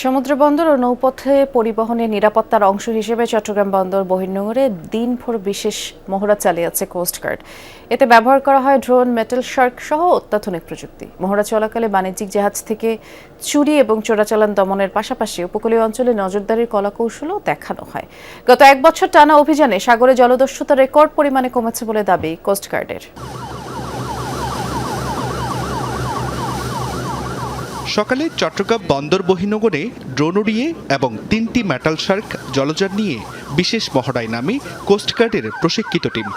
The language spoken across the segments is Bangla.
সমুদ্র বন্দর ও নৌপথে পরিবহনের নিরাপত্তার অংশ হিসেবে চট্টগ্রাম বন্দর বহির্নোঙরে দিনভর বিশেষ মহড়া চালিয়েছে কোস্টগার্ড। এতে ব্যবহার করা হয় ড্রোন, মেটাল শার্ক সহ অত্যাধুনিক প্রযুক্তি। মহড়া চলাকালে বাণিজ্যিক জাহাজ থেকে চুরি এবং চোরাচালান দমনের পাশাপাশি উপকূলীয় অঞ্চলে নজরদারির কলাকৌশলও দেখানো হয়। গত এক বছর টানা অভিযানে সাগরে জলদস্যুতা রেকর্ড পরিমাণে কমেছে বলে দাবি কোস্টগার্ডের। সকালে চট্টগ্রাম বন্দর বহির্নোঙরে ড্রোন উড়িয়ে এবং 3টি মেটাল শার্ক জলযান নিয়ে বিশেষ মহড়ায় নামে কোস্টগার্ডের প্রশিক্ষিত টিম।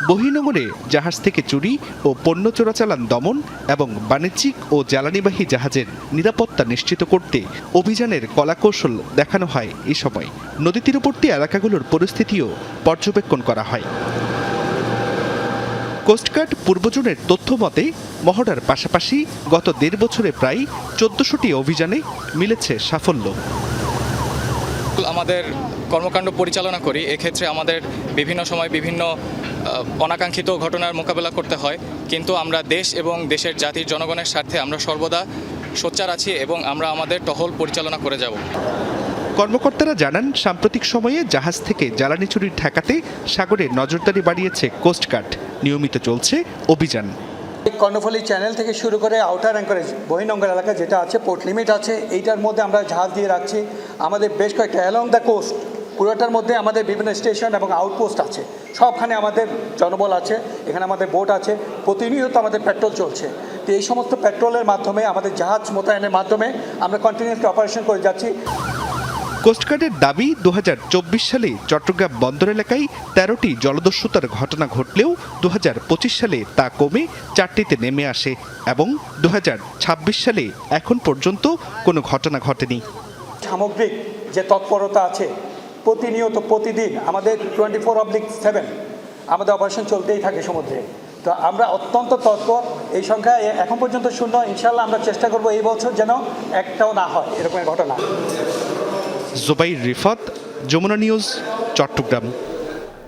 বহির্নোঙরে জাহাজ থেকে চুরি ও পণ্য চোরাচালান দমন এবং বাণিজ্যিক ও জ্বালানিবাহী জাহাজের নিরাপত্তা নিশ্চিত করতে অভিযানের কলাকৌশল দেখানো হয় এই সময়। নদী তীরবর্তী এলাকাগুলোর পরিস্থিতিও পর্যবেক্ষণ করা হয়। কোস্টগার্ড পূর্বজনের তথ্য মতে মহড়ার পাশাপাশি গত 1.5 বছরে প্রায় 1400টি অভিযানে মিলেছে সাফল্য। আমাদের কর্মকাণ্ড পরিচালনা করি, এক্ষেত্রে আমাদের বিভিন্ন সময় বিভিন্ন অনাকাঙ্ক্ষিত ঘটনার মোকাবেলা করতে হয়, কিন্তু আমরা দেশ এবং দেশের জাতির জনগণের স্বার্থে আমরা সর্বদা সোচ্চার আছি এবং আমরা আমাদের টহল পরিচালনা করে যাব। কর্মকর্তারা জানান, সাম্প্রতিক সময়ে জাহাজ থেকে জ্বালানি চুরি ঠেকাতে সাগরে নজরদারি বাড়িয়েছে কোস্টগার্ড। নিয়মিত চলছে অভিযান। কর্ণফুলী চ্যানেল থেকে শুরু করে আউটার অ্যাঙ্কারেজ বহির্নোঙর এলাকা যেটা আছে, পোর্ট লিমিট আছে, এইটার মধ্যে আমরা জাহাজ দিয়ে রাখছি। আমাদের বেশ কয়েকটা অ্যালং দ্য কোস্ট পুরোটার মধ্যে আমাদের বিভিন্ন স্টেশন এবং আউটপোস্ট আছে, সবখানে আমাদের জনবল আছে, এখানে আমাদের বোট আছে, প্রতিনিয়ত আমাদের পেট্রোল চলছে। তো এই সমস্ত পেট্রোলের মাধ্যমে, আমাদের জাহাজ মোতায়েনের মাধ্যমে আমরা কন্টিনিউয়াসলি অপারেশন করে যাচ্ছি। কোস্টগার্ডের দাবি, 2024 সালে চট্টগ্রাম বন্দর এলাকায় 13টি জলদস্যুতার ঘটনা ঘটলেও 2025 সালে তা কমে 4টিতে নেমে আসে এবং 2026 সালে এখন পর্যন্ত কোনো ঘটনা ঘটেনি। সামগ্রিক যে তৎপরতা আছে, প্রতিনিয়ত প্রতিদিন আমাদের 24/7 আমাদের অপারেশন চলতেই থাকে সমুদ্রে। তো আমরা অত্যন্ত তৎপর। এই সংখ্যা এখন পর্যন্ত শূন্য। ইনশাল্লাহ আমরা চেষ্টা করব এই বছর যেন একটাও না হয় এরকমের ঘটনা। জুবাইর রিফাত, যমুনা নিউজ, চট্টগ্রাম।